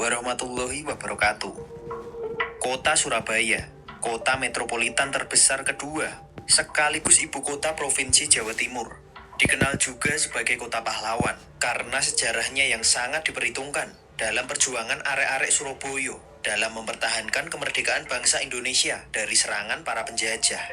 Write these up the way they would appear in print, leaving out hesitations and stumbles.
warahmatullahi wabarakatuh. Kota Surabaya, kota metropolitan terbesar kedua, sekaligus ibu kota Provinsi Jawa Timur. Dikenal juga sebagai kota pahlawan, karena sejarahnya yang sangat diperhitungkan dalam perjuangan arek-arek Surabaya dalam mempertahankan kemerdekaan bangsa Indonesia dari serangan para penjajah.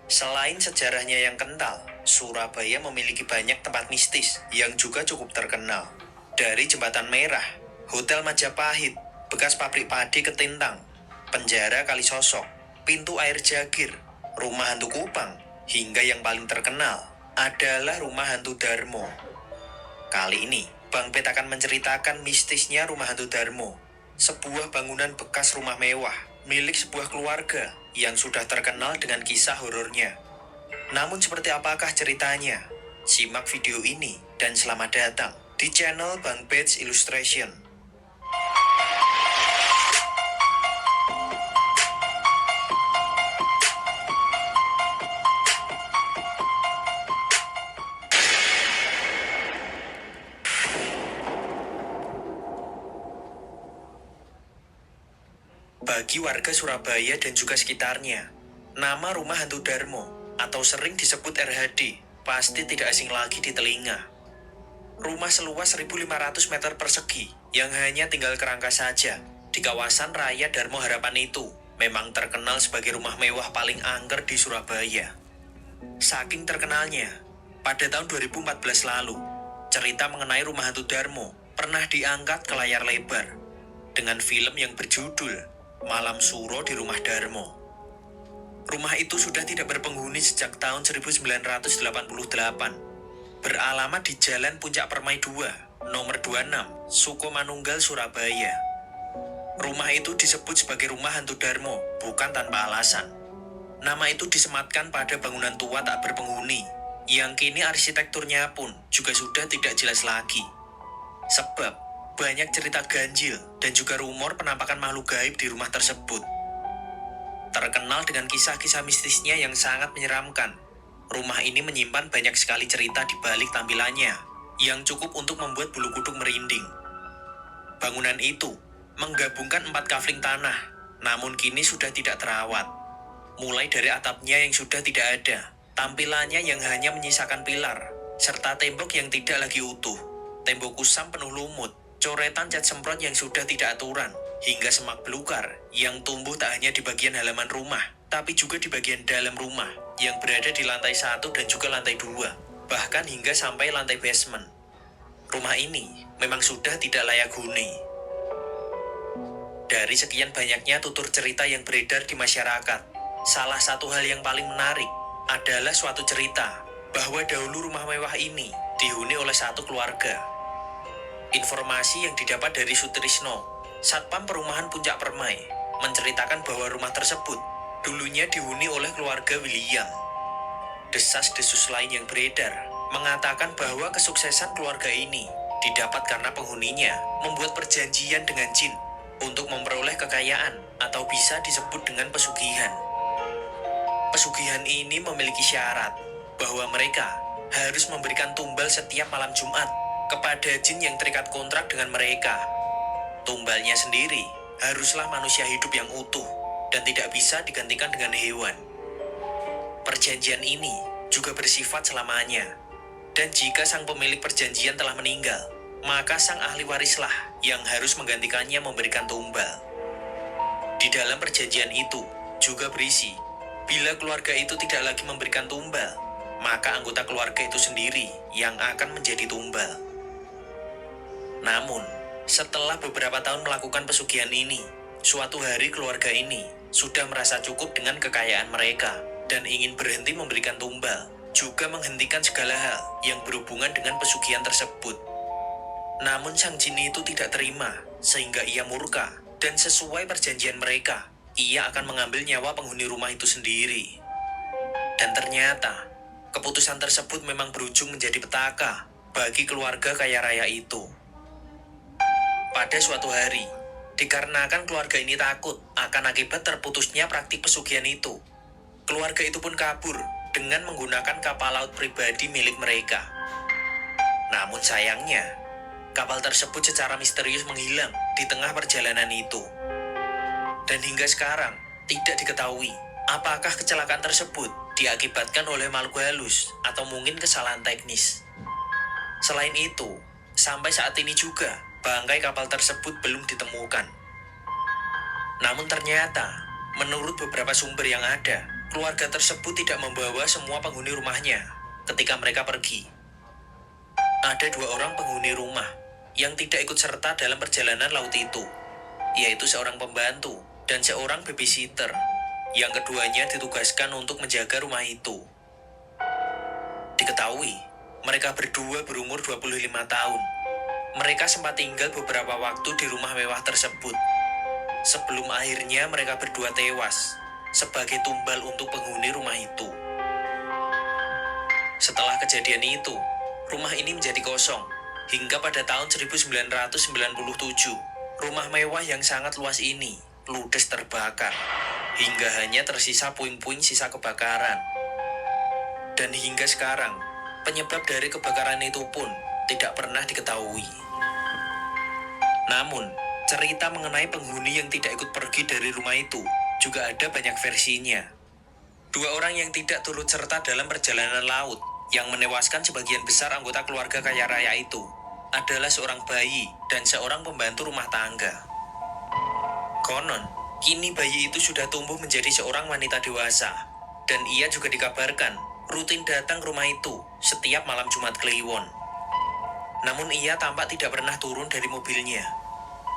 Selain sejarahnya yang kental, Surabaya memiliki banyak tempat mistis yang juga cukup terkenal. Dari Jembatan Merah, Hotel Majapahit, bekas pabrik padi Ketintang, penjara Kalisosok, pintu air Jagir, rumah hantu Kupang, hingga yang paling terkenal adalah rumah hantu Darmo. Kali ini, Bang Bet akan menceritakan mistisnya rumah hantu Darmo, sebuah bangunan bekas rumah mewah milik sebuah keluarga yang sudah terkenal dengan kisah horornya. Namun seperti apakah ceritanya? Simak video ini dan selamat datang di channel Bang Bet's Illustration. Bagi warga Surabaya dan juga sekitarnya, nama rumah hantu Darmo atau sering disebut RHD pasti tidak asing lagi di telinga. Rumah seluas 1.500 meter persegi yang hanya tinggal kerangka saja di kawasan Raya Darmo Harapan itu memang terkenal sebagai rumah mewah paling angker di Surabaya. Saking terkenalnya, pada tahun 2014 lalu, cerita mengenai rumah hantu Darmo pernah diangkat ke layar lebar dengan film yang berjudul Malam Suro di Rumah Darmo. Rumah itu sudah tidak berpenghuni sejak tahun 1988. Beralamat di Jalan Puncak Permai 2, nomor 26, Sukomanunggal, Surabaya. Rumah itu disebut sebagai rumah hantu Darmo bukan tanpa alasan. Nama itu disematkan pada bangunan tua tak berpenghuni, yang kini arsitekturnya pun juga sudah tidak jelas lagi. Sebab banyak cerita ganjil dan juga rumor penampakan makhluk gaib di rumah tersebut. Terkenal dengan kisah-kisah mistisnya yang sangat menyeramkan, rumah ini menyimpan banyak sekali cerita di balik tampilannya yang cukup untuk membuat bulu kuduk merinding. Bangunan itu menggabungkan 4 kafling tanah, namun kini sudah tidak terawat. Mulai dari atapnya yang sudah tidak ada, tampilannya yang hanya menyisakan pilar, serta tembok yang tidak lagi utuh, tembok kusam penuh lumut, coretan cat semprot yang sudah tidak aturan, hingga semak belukar yang tumbuh tak hanya di bagian halaman rumah, tapi juga di bagian dalam rumah yang berada di lantai 1 dan juga lantai 2, bahkan hingga sampai lantai basement. Rumah ini memang sudah tidak layak huni. Dari sekian banyaknya tutur cerita yang beredar di masyarakat, salah satu hal yang paling menarik adalah suatu cerita bahwa dahulu rumah mewah ini dihuni oleh satu keluarga. Informasi yang didapat dari Sutrisno, Satpam Perumahan Puncak Permai, menceritakan bahwa rumah tersebut dulunya dihuni oleh keluarga William. Desas-desus lain yang beredar mengatakan bahwa kesuksesan keluarga ini didapat karena penghuninya membuat perjanjian dengan jin untuk memperoleh kekayaan atau bisa disebut dengan pesugihan. Pesugihan ini memiliki syarat bahwa mereka harus memberikan tumbal setiap malam Jumat kepada jin yang terikat kontrak dengan mereka. Tumbalnya sendiri haruslah manusia hidup yang utuh dan tidak bisa digantikan dengan hewan. Perjanjian ini juga bersifat selamanya. Dan jika sang pemilik perjanjian telah meninggal, maka sang ahli warislah yang harus menggantikannya memberikan tumbal. Di dalam perjanjian itu juga berisi, bila keluarga itu tidak lagi memberikan tumbal, maka anggota keluarga itu sendiri yang akan menjadi tumbal. Namun, setelah beberapa tahun melakukan pesugihan ini, suatu hari keluarga ini sudah merasa cukup dengan kekayaan mereka dan ingin berhenti memberikan tumbal, juga menghentikan segala hal yang berhubungan dengan pesugihan tersebut. Namun sang jin itu tidak terima, sehingga ia murka, dan sesuai perjanjian mereka, ia akan mengambil nyawa penghuni rumah itu sendiri. Dan ternyata, keputusan tersebut memang berujung menjadi petaka bagi keluarga kaya raya itu. Pada suatu hari, dikarenakan keluarga ini takut akan akibat terputusnya praktik pesugihan itu, keluarga itu pun kabur dengan menggunakan kapal laut pribadi milik mereka. Namun sayangnya, kapal tersebut secara misterius menghilang di tengah perjalanan itu. Dan hingga sekarang, tidak diketahui apakah kecelakaan tersebut diakibatkan oleh makhluk halus atau mungkin kesalahan teknis. Selain itu, sampai saat ini juga bangkai kapal tersebut belum ditemukan. Namun ternyata, menurut beberapa sumber yang ada, keluarga tersebut tidak membawa semua penghuni rumahnya ketika mereka pergi. Ada 2 orang penghuni rumah yang tidak ikut serta dalam perjalanan laut itu, yaitu seorang pembantu dan seorang babysitter, yang keduanya ditugaskan untuk menjaga rumah itu. Diketahui, mereka berdua berumur 25 tahun. Mereka sempat tinggal beberapa waktu di rumah mewah tersebut, sebelum akhirnya mereka berdua tewas sebagai tumbal untuk penghuni rumah itu. Setelah kejadian itu, rumah ini menjadi kosong, hingga pada tahun 1997, rumah mewah yang sangat luas ini ludes terbakar, hingga hanya tersisa puing-puing sisa kebakaran. Dan hingga sekarang, penyebab dari kebakaran itu pun tidak pernah diketahui. Namun, cerita mengenai penghuni yang tidak ikut pergi dari rumah itu juga ada banyak versinya. 2 orang yang tidak turut serta dalam perjalanan laut yang menewaskan sebagian besar anggota keluarga kaya raya itu adalah seorang bayi dan seorang pembantu rumah tangga. Konon, kini bayi itu sudah tumbuh menjadi seorang wanita dewasa, dan ia juga dikabarkan rutin datang ke rumah itu setiap malam Jumat Kliwon. Namun ia tampak tidak pernah turun dari mobilnya.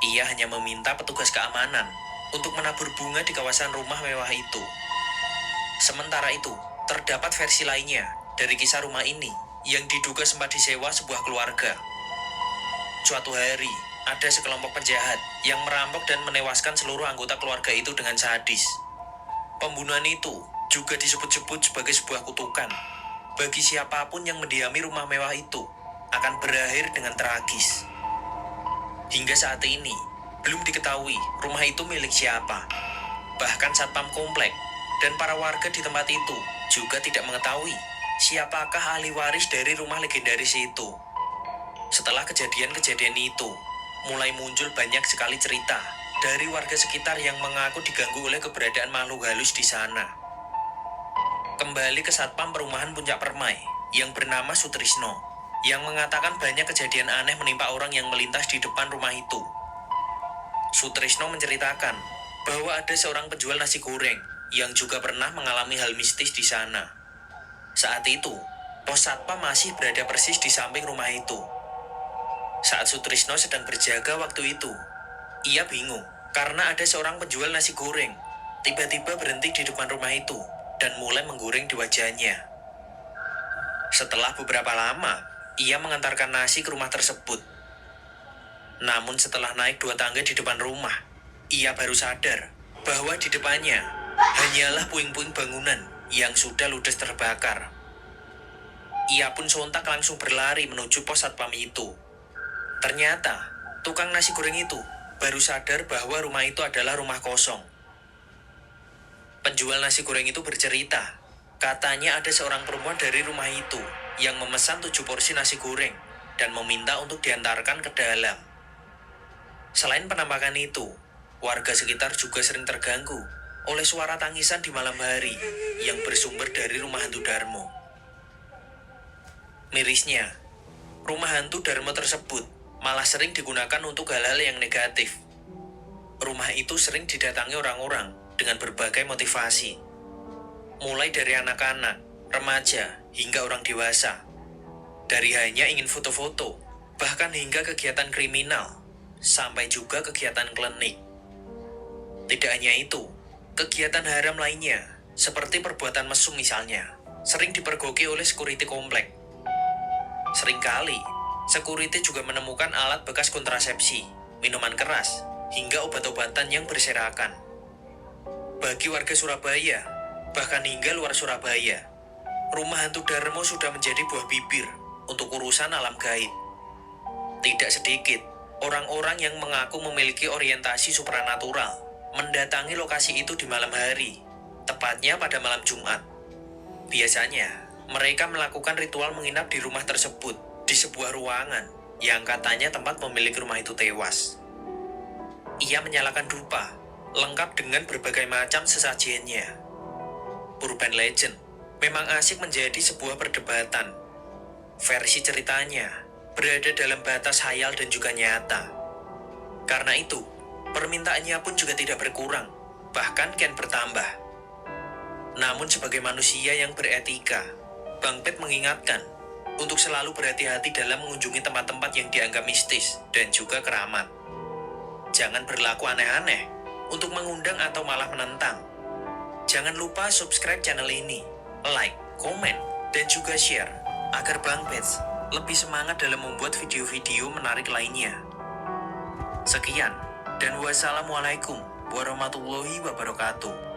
Ia hanya meminta petugas keamanan untuk menabur bunga di kawasan rumah mewah itu. Sementara itu, terdapat versi lainnya dari kisah rumah ini yang diduga sempat disewa sebuah keluarga. Suatu hari, ada sekelompok penjahat yang merampok dan menewaskan seluruh anggota keluarga itu dengan sadis. Pembunuhan itu juga disebut-sebut sebagai sebuah kutukan. Bagi siapapun yang mendiami rumah mewah itu, akan berakhir dengan tragis. Hingga saat ini, belum diketahui rumah itu milik siapa. Bahkan satpam komplek dan para warga di tempat itu juga tidak mengetahui siapakah ahli waris dari rumah legendaris itu. Setelah kejadian-kejadian itu, mulai muncul banyak sekali cerita dari warga sekitar yang mengaku diganggu oleh keberadaan makhluk halus di sana. Kembali ke satpam perumahan Puncak Permai yang bernama Sutrisno, yang mengatakan banyak kejadian aneh menimpa orang yang melintas di depan rumah itu. Sutrisno menceritakan bahwa ada seorang penjual nasi goreng yang juga pernah mengalami hal mistis di sana. Saat itu, pos satpam masih berada persis di samping rumah itu. Saat Sutrisno sedang berjaga waktu itu, ia bingung karena ada seorang penjual nasi goreng tiba-tiba berhenti di depan rumah itu dan mulai menggoreng di wajahnya. Setelah beberapa lama, ia mengantarkan nasi ke rumah tersebut. Namun setelah naik 2 tangga di depan rumah, ia baru sadar bahwa di depannya hanyalah puing-puing bangunan yang sudah ludes terbakar. Ia pun sontak langsung berlari menuju pos satpam itu. Ternyata, tukang nasi goreng itu baru sadar bahwa rumah itu adalah rumah kosong. Penjual nasi goreng itu bercerita, katanya ada seorang perempuan dari rumah itu yang memesan 7 porsi nasi goreng dan meminta untuk diantarkan ke dalam. Selain penampakan itu, warga sekitar juga sering terganggu oleh suara tangisan di malam hari yang bersumber dari rumah hantu Darmo. Mirisnya, rumah hantu Darmo tersebut malah sering digunakan untuk hal-hal yang negatif. Rumah itu sering didatangi orang-orang dengan berbagai motivasi, mulai dari anak-anak, remaja, hingga orang dewasa. Dari hanya ingin foto-foto, bahkan hingga kegiatan kriminal, sampai juga kegiatan klinik. Tidak hanya itu, kegiatan haram lainnya, seperti perbuatan mesum misalnya, sering dipergoki oleh security komplek. Seringkali, security juga menemukan alat bekas kontrasepsi, minuman keras, hingga obat-obatan yang berserakan. Bagi warga Surabaya, bahkan hingga luar Surabaya, rumah hantu Darmo sudah menjadi buah bibir untuk urusan alam gaib. Tidak sedikit orang-orang yang mengaku memiliki orientasi supranatural mendatangi lokasi itu di malam hari, tepatnya pada malam Jumat. Biasanya, mereka melakukan ritual menginap di rumah tersebut di sebuah ruangan yang katanya tempat pemilik rumah itu tewas. Ia menyalakan dupa, lengkap dengan berbagai macam sesajiannya. Urban Legend memang asik menjadi sebuah perdebatan. Versi ceritanya berada dalam batas khayal dan juga nyata. Karena itu, permintaannya pun juga tidak berkurang, bahkan kian bertambah. Namun sebagai manusia yang beretika, Bang Pet mengingatkan untuk selalu berhati-hati dalam mengunjungi tempat-tempat yang dianggap mistis dan juga keramat. Jangan berlaku aneh-aneh untuk mengundang atau malah menentang. Jangan lupa subscribe channel ini, like, komen, dan juga share, agar Bang Pet lebih semangat dalam membuat video-video menarik lainnya. Sekian, dan wassalamualaikum warahmatullahi wabarakatuh.